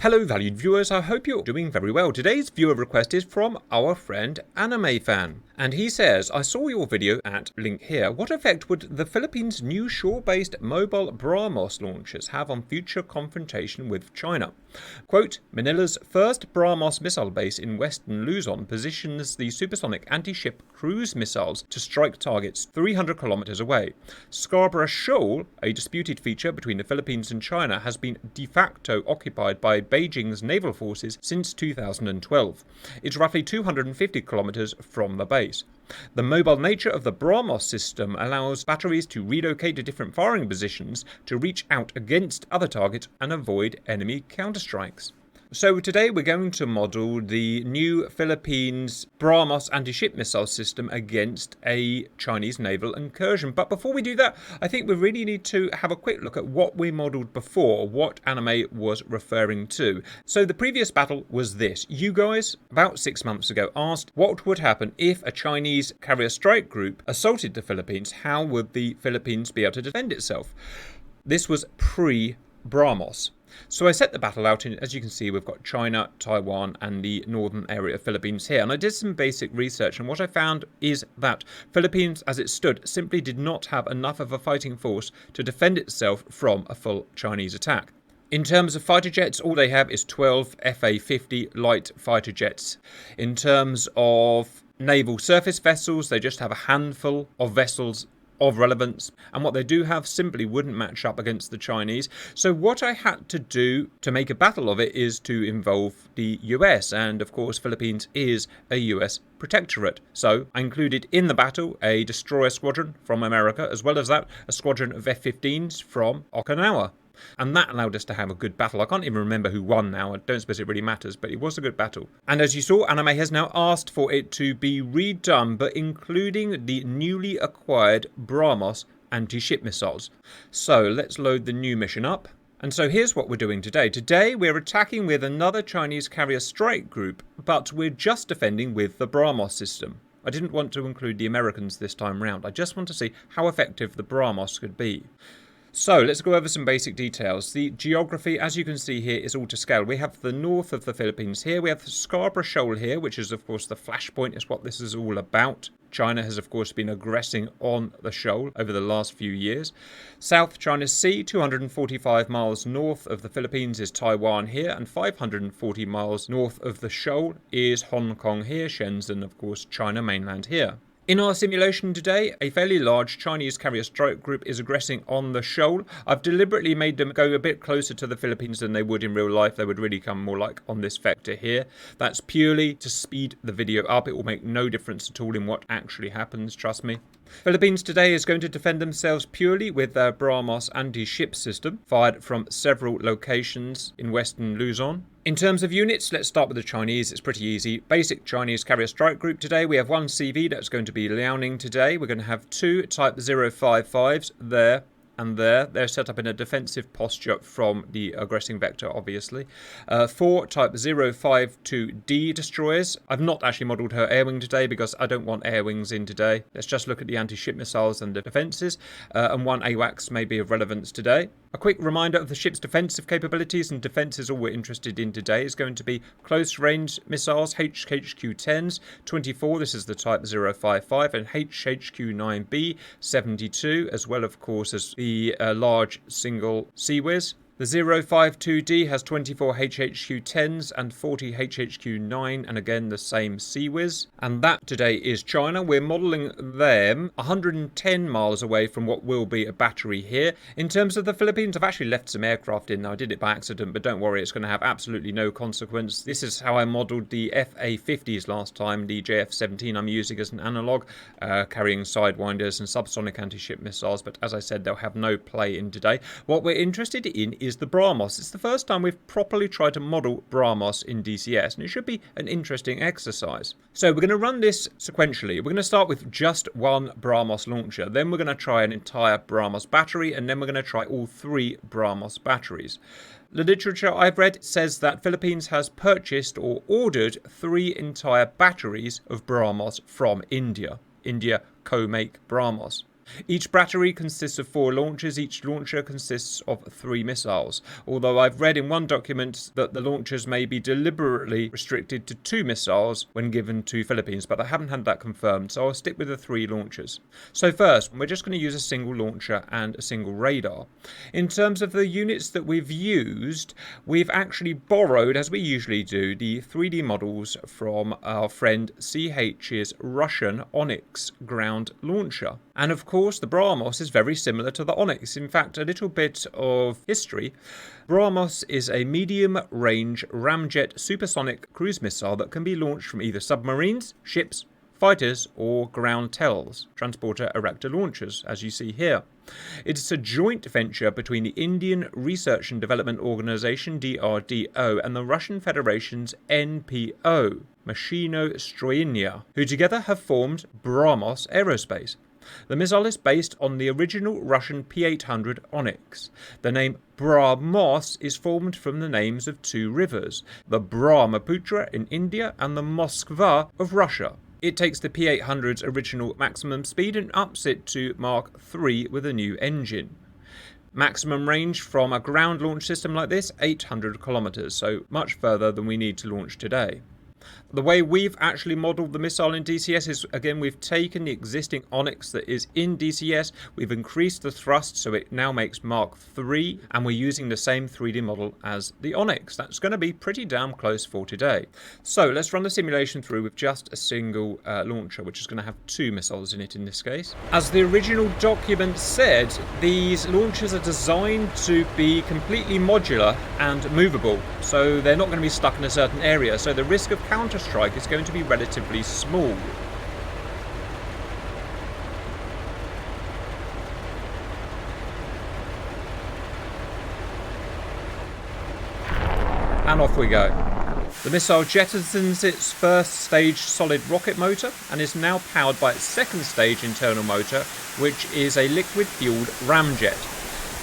Hello valued viewers, I hope you're doing very well. Today's viewer request is from our friend Anime Fan. And he says, I saw your video at link here. What effect would the Philippines' new shore-based mobile Brahmos launchers have on future confrontation with China? Quote, Manila's first Brahmos missile base in western Luzon positions the supersonic anti-ship cruise missiles to strike targets 300 kilometers away. Scarborough Shoal, a disputed feature between the Philippines and China, has been de facto occupied by Beijing's naval forces since 2012. It's roughly 250 kilometers from the base. The mobile nature of the Brahmos system allows batteries to relocate to different firing positions to reach out against other targets and avoid enemy counterstrikes. So today we're going to model the new Philippines Brahmos anti-ship missile system against a Chinese naval incursion. But before we do that, I think we really need to have a quick look at what we modeled before, what Anime was referring to. So the previous battle was this. You guys, about 6 months ago, asked what would happen if a Chinese carrier strike group assaulted the Philippines. How would the Philippines be able to defend itself? This was pre-Brahmos. So I set the battle out, and as you can see, we've got China, Taiwan, and the northern area of Philippines here. And I did some basic research, and what I found is that Philippines, as it stood, simply did not have enough of a fighting force to defend itself from a full Chinese attack. In terms of fighter jets, all they have is 12 FA-50 light fighter jets. In terms of naval surface vessels, they just have a handful of vessels of relevance, and what they do have simply wouldn't match up against the Chinese. So what I had to do to make a battle of it is to involve the US, and of course Philippines is a US protectorate. So I included in the battle a destroyer squadron from America, as well as that a squadron of F-15s from Okinawa. And that allowed us to have a good battle. I can't even remember who won now. I don't suppose it really matters, but it was a good battle. And as you saw, Anime has now asked for it to be redone, but including the newly acquired Brahmos anti-ship missiles. So let's load the new mission up. And so here's what we're doing today. Today we're attacking with another Chinese carrier strike group, but we're just defending with the Brahmos system. I didn't want to include the Americans this time round. I just want to see how effective the Brahmos could be. So let's go over some basic details. The geography, as you can see here, is all to scale. We have the north of the Philippines here. We have the Scarborough Shoal here, which is, of course, the flashpoint is what this is all about. China has, of course, been aggressing on the shoal over the last few years. South China Sea, 245 miles north of the Philippines, is Taiwan here, and 540 miles north of the shoal is Hong Kong here, Shenzhen, of course, China mainland here. In our simulation today, a fairly large Chinese carrier strike group is aggressing on the shoal. I've deliberately made them go a bit closer to the Philippines than they would in real life. They would really come more like on this vector here. That's purely to speed the video up. It will make no difference at all in what actually happens, trust me. Philippines today is going to defend themselves purely with their Brahmos anti-ship system, fired from several locations in western Luzon. In terms of units, let's start with the Chinese. It's pretty easy. Basic Chinese carrier strike group today. We have one CV that's going to be Liaoning today. We're going to have two Type 055s there and there. They're set up in a defensive posture from the aggressing vector, obviously. 4 Type 052D destroyers. I've not actually modelled her air wing today because I don't want air wings in today. Let's just look at the anti-ship missiles and the defences. And 1 AWACS may be of relevance today. A quick reminder of the ship's defensive capabilities, and defence is all we're interested in today, is going to be close-range missiles, HHQ-10s, 24, this is the Type 055, and HHQ-9B, 72, as well, of course, as the large single CIWS. The 052D has 24 HHQ-10s and 40 HHQ-9, and again the same CIWS. And that today is China. We're modelling them 110 miles away from what will be a battery here. In terms of the Philippines, I've actually left some aircraft in. I did it by accident, but don't worry, it's going to have absolutely no consequence. This is how I modelled the FA-50s last time, the JF-17 I'm using as an analogue, carrying sidewinders and subsonic anti-ship missiles, but as I said, they'll have no play in today. What we're interested in is the Brahmos. It's the first time we've properly tried to model Brahmos in DCS, and it should be an interesting exercise. So we're going to run this sequentially. We're going to start with just one Brahmos launcher, then we're going to try an entire Brahmos battery, and then we're going to try all 3 Brahmos batteries. The literature I've read says that Philippines has purchased or ordered 3 entire batteries of Brahmos from India. India co-make Brahmos. Each battery consists of 4 launchers. Each launcher consists of 3 missiles, although I've read in one document that the launchers may be deliberately restricted to 2 missiles when given to Philippines, but I haven't had that confirmed, so I'll stick with the 3 launchers. So first, we're just going to use a single launcher and a single radar. In terms of the units that we've used, we've actually borrowed, as we usually do, the 3D models from our friend CH's Russian Onyx ground launcher. And of course, the Brahmos is very similar to the Onyx. In fact, a little bit of history. Brahmos is a medium-range ramjet supersonic cruise missile that can be launched from either submarines, ships, fighters, or ground TELs, transporter erector launchers, as you see here. It's a joint venture between the Indian Research and Development Organization, DRDO, and the Russian Federation's NPO, Machino-Stroyenia, who together have formed Brahmos Aerospace. The missile is based on the original Russian P-800 Onyx. The name Brahmos is formed from the names of 2 rivers, the Brahmaputra in India and the Moskva of Russia. It takes the P-800's original maximum speed and ups it to Mach 3 with a new engine. Maximum range from a ground launch system like this, 800 kilometers, so much further than we need to launch today. The way we've actually modelled the missile in DCS is, again, we've taken the existing Onyx that is in DCS, we've increased the thrust so it now makes Mach 3, and we're using the same 3D model as the Onyx. That's going to be pretty damn close for today. So let's run the simulation through with just a single launcher, which is going to have 2 missiles in it in this case. As the original document said, these launchers are designed to be completely modular and movable, so they're not going to be stuck in a certain area, so the risk of counter-strike is going to be relatively small. And off we go. The missile jettisons its first stage solid rocket motor and is now powered by its second stage internal motor, which is a liquid-fueled ramjet.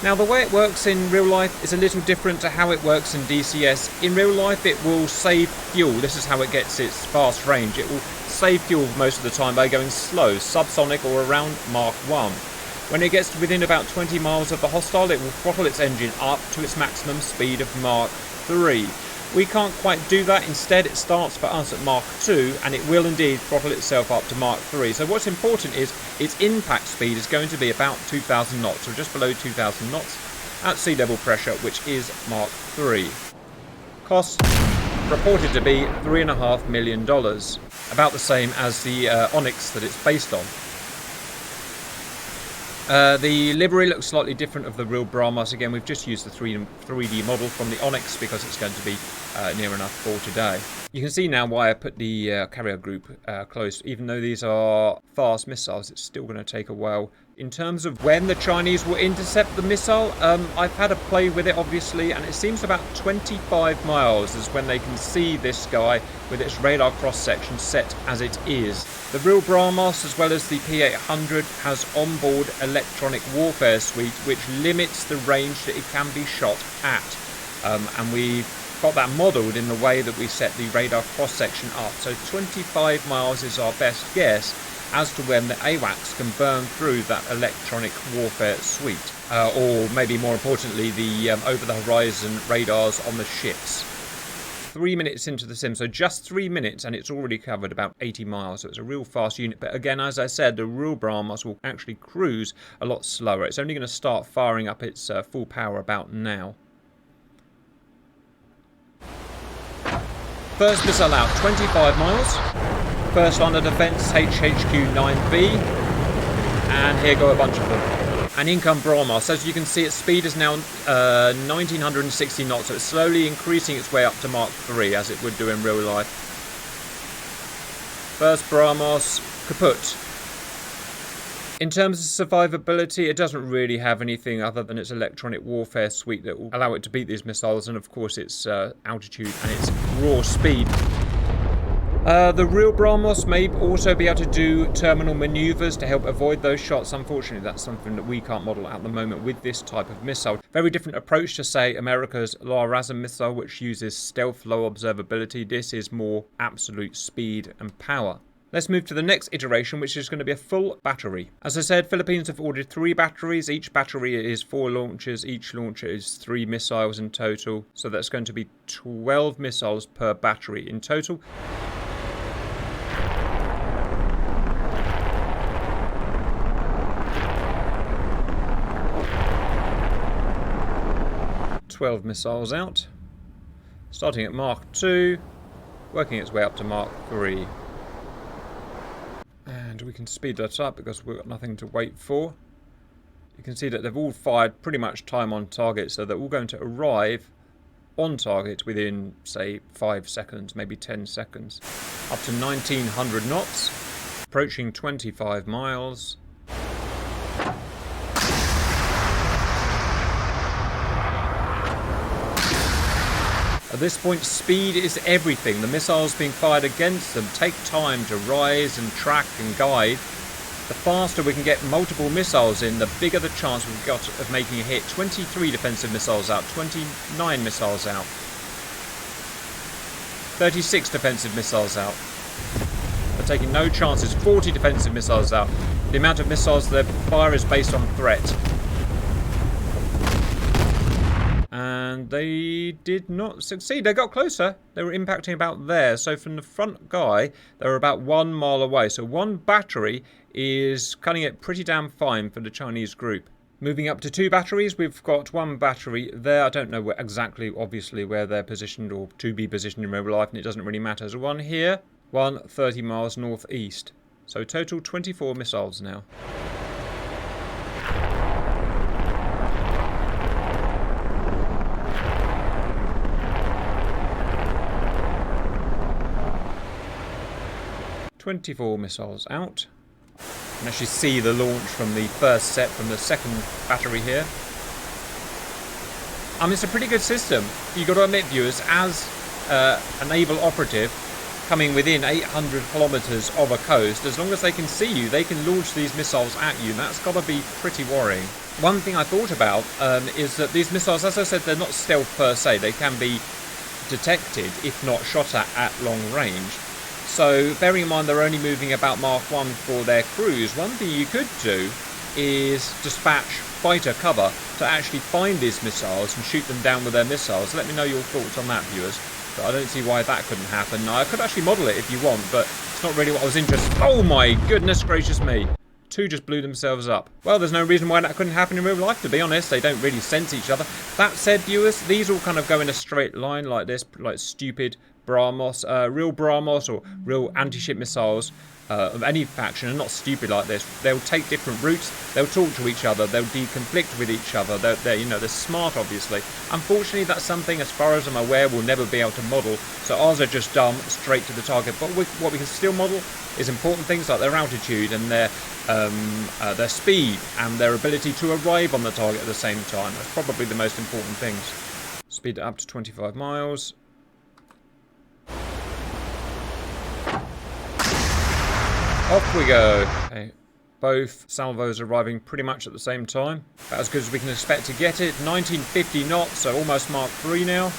Now, the way it works in real life is a little different to how it works in DCS. In real life, it will save fuel. This is how it gets its fast range. It will save fuel most of the time by going slow, subsonic or around Mach 1. When it gets to within about 20 miles of the hostile, it will throttle its engine up to its maximum speed of Mach 3. We can't quite do that. Instead, it starts for us at Mach 2, and it will indeed throttle itself up to Mach 3. So what's important is its impact speed is going to be about 2,000 knots, or just below 2,000 knots, at sea level pressure, which is Mach 3. Cost reported to be $3.5 million, about the same as the Onyx that it's based on. The livery looks slightly different of the real Brahmos. Again, we've just used the 3D model from the Onyx because it's going to be near enough for today. You can see now why I put the carrier group close. Even though these are fast missiles, it's still going to take a while. In terms of when the Chinese will intercept the missile, I've had a play with it, obviously, and it seems about 25 miles is when they can see this guy with its radar cross-section set as it is. The real Brahmos, as well as the P-800, has onboard electronic warfare suite, which limits the range that it can be shot at. And we've got that modelled in the way that we set the radar cross-section up. So 25 miles is our best guess as to when the AWACS can burn through that electronic warfare suite. Or maybe more importantly, the over-the-horizon radars on the ships. 3 minutes into the sim, so just 3 minutes, and it's already covered about 80 miles, so it's a real fast unit. But again, as I said, the real Brahmos will actually cruise a lot slower. It's only going to start firing up its full power about now. First missile out, 25 miles. First line of defence, HHQ-9B. And here go a bunch of them. And in come Brahmos. As you can see, its speed is now 1960 knots, so it's slowly increasing its way up to Mach 3, as it would do in real life. First Brahmos, kaput. In terms of survivability, it doesn't really have anything other than its electronic warfare suite that will allow it to beat these missiles, and of course its altitude and its raw speed. The real Brahmos may also be able to do terminal manoeuvres to help avoid those shots. Unfortunately, that's something that we can't model at the moment with this type of missile. Very different approach to, say, America's LRASM missile, which uses stealth low observability. This is more absolute speed and power. Let's move to the next iteration, which is going to be a full battery. As I said, Philippines have ordered 3 batteries. Each battery is 4 launchers. Each launcher is 3 missiles in total. So that's going to be 12 missiles per battery in total. $12 missiles out. Starting at Mark 2, working its way up to Mark 3. And we can speed that up because we've got nothing to wait for. You can see that they've all fired pretty much time on target, so they're all going to arrive on target within, say, 5 seconds, maybe 10 seconds. Up to 1900 knots, approaching 25 miles. At this point, speed is everything. The missiles being fired against them take time to rise and track and guide. The faster we can get multiple missiles in, the bigger the chance we've got of making a hit. 23 defensive missiles out, 29 missiles out, 36 defensive missiles out. They're taking no chances. 40 defensive missiles out. The amount of missiles they fire is based on threat. And they did not succeed. They got closer. They were impacting about there. So from the front guy, they were about 1 mile away. So 1 battery is cutting it pretty damn fine for the Chinese group. Moving up to 2 batteries, we've got 1 battery there. I don't know exactly, obviously, where they're positioned or to be positioned in real life, and it doesn't really matter. So 1 here, 1 30 miles northeast. So total 24 missiles now. "24 missiles out." You can actually see the launch from the first set from the second battery here. I mean, it's a pretty good system. You've got to admit, viewers, as a naval operative coming within 800 kilometres of a coast, as long as they can see you, they can launch these missiles at you, and that's got to be pretty worrying. One thing I thought about is that these missiles, as I said, they're not stealth per se. They can be detected, if not shot at long range. So, bearing in mind they're only moving about Mark 1 for their cruise, one thing you could do is dispatch fighter cover to actually find these missiles and shoot them down with their missiles. Let me know your thoughts on that, viewers. But I don't see why that couldn't happen. Now, I could actually model it if you want, but it's not really what I was interested in. Oh my goodness gracious me. 2 just blew themselves up. Well, there's no reason why that couldn't happen in real life, to be honest. They don't really sense each other. That said, viewers, these all kind of go in a straight line like this, like stupid Brahmos. Real Brahmos or real anti-ship missiles of any faction are not stupid like this. They'll take different routes. They'll talk to each other. They'll deconflict with each other. They're smart, obviously. Unfortunately, that's something, as far as I'm aware, we'll never be able to model. So ours are just dumb, straight to the target. But what we can still model is important things like their altitude and their speed and their ability to arrive on the target at the same time. That's probably the most important things. Speed it up to 25 miles. Off we go. Okay. Both salvos arriving pretty much at the same time. About as good as we can expect to get it. 1950 knots, so almost Mark 3 now.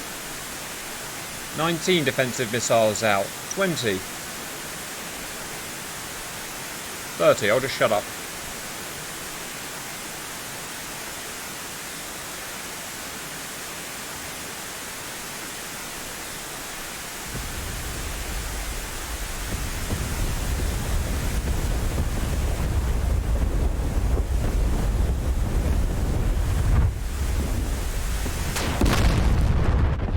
19 defensive missiles out. 20. 30. I'll just shut up.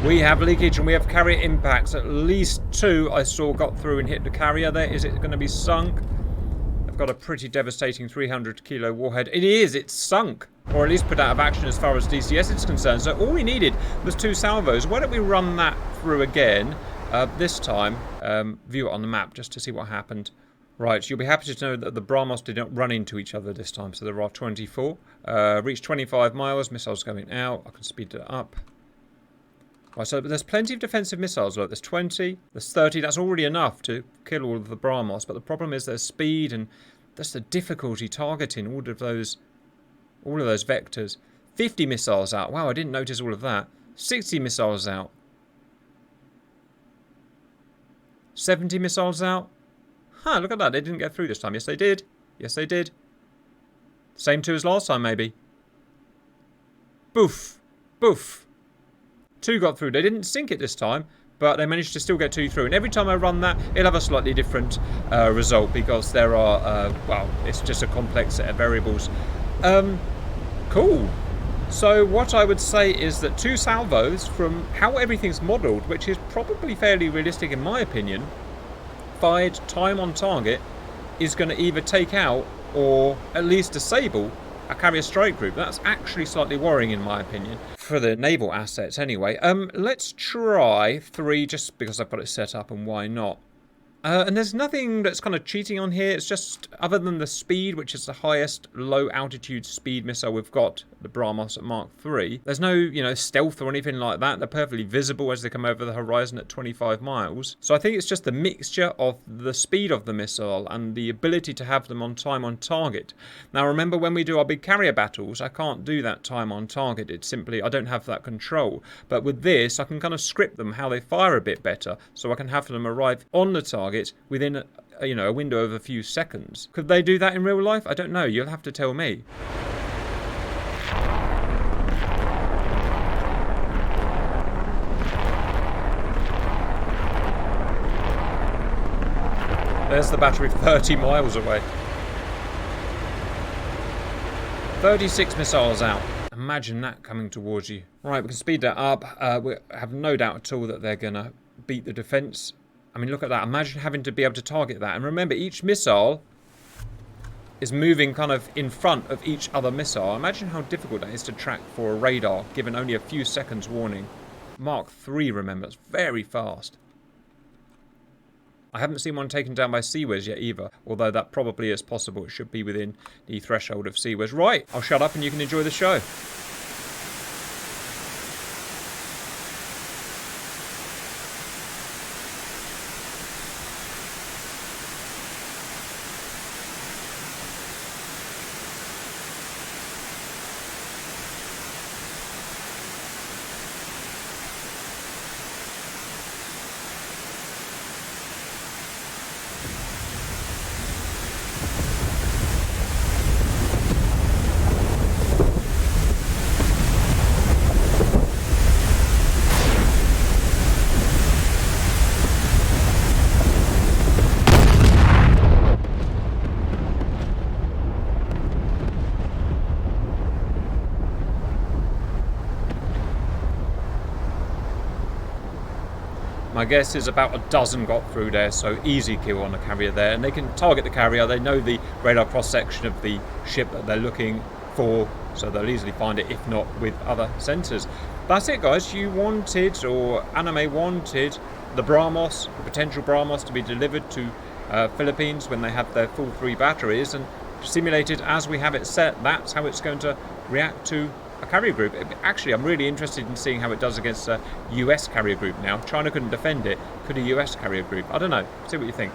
We have leakage and we have carrier impacts. At least 2 I saw got through and hit the carrier there. Is it going to be sunk? I've got a pretty devastating 300 kilo warhead. It is, it's sunk. Or at least put out of action as far as DCS is concerned. So all we needed was 2 salvos. Why don't we run that through again? This time, view it on the map just to see what happened. Right, you'll be happy to know that the Brahmos did not run into each other this time. So there are 24. Reached 25 miles. Missiles going out. I can speed it up. Right, so there's plenty of defensive missiles. Look, there's 20, there's 30. That's already enough to kill all of the Brahmos. But the problem is there's speed and that's the difficulty targeting all of those vectors. 50 missiles out. Wow, I didn't notice all of that. 60 missiles out. 70 missiles out. Huh, look at that. They didn't get through this time. Yes, they did. Yes, they did. Same two as last time, maybe. Boof. Boof. 2 got through. They didn't sink it this time, but they managed to still get 2 through. And every time I run that, it'll have a slightly different result because there are, well, it's just a complex set of variables. Cool. So what I would say is that 2 salvos from how everything's modelled, which is probably fairly realistic in my opinion, fired time on target is going to either take out or at least disable a carrier strike group. That's actually slightly worrying in my opinion. For the naval assets anyway. Let's try 3 just because I've got it set up and why not. And there's nothing that's kind of cheating on here. It's just, other than the speed, which is the highest low-altitude speed missile we've got, the Brahmos at Mark III. There's no, you know, stealth or anything like that. They're perfectly visible as they come over the horizon at 25 miles. So I think it's just the mixture of the speed of the missile and the ability to have them on time on target. Now, remember when we do our big carrier battles, I can't do that time on target. It's simply, I don't have that control. But with this, I can kind of script them how they fire a bit better, so I can have them arrive on the target within a window of a few seconds. Could they do that in real life? I don't know. You'll have to tell me. There's the battery 30 miles away. 36 missiles out. Imagine that coming towards you. Right, we can speed that up. We have no doubt at all that they're going to beat the defense. I mean, look at that. Imagine having to be able to target that. And remember, each missile is moving kind of in front of each other missile. Imagine how difficult that is to track for a radar, given only a few seconds warning. Mark III, remember, it's very fast. I haven't seen one taken down by Seaways yet either, although that probably is possible. It should be within the threshold of Seaways. Right, I'll shut up and you can enjoy the show. My guess is about a dozen got through there, so easy kill on the carrier there. And they can target the carrier. They know the radar cross-section of the ship that they're looking for, so they'll easily find it, if not with other sensors. That's it, guys. You wanted, or Anime wanted, the Brahmos, the potential Brahmos, to be delivered to Philippines when they have their full 3 batteries, and simulated as we have it set, that's how it's going to react to a carrier group. Actually, I'm really interested in seeing how it does against a US carrier group now. China couldn't defend it. Could a US carrier group? I don't know. See what you think.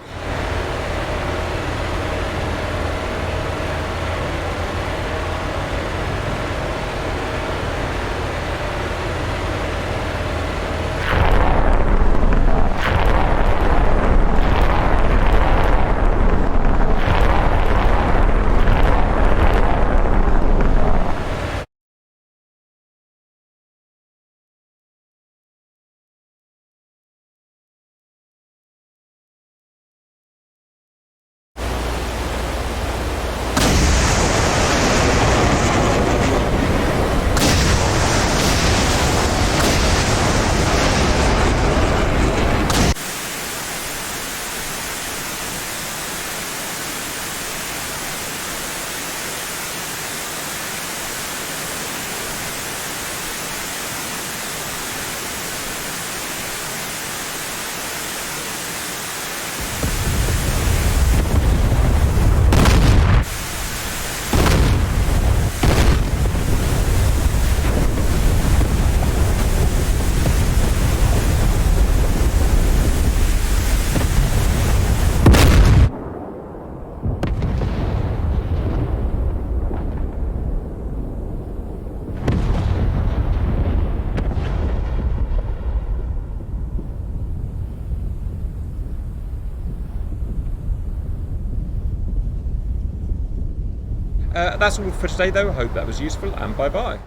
That's all for today though. I hope that was useful, and bye bye.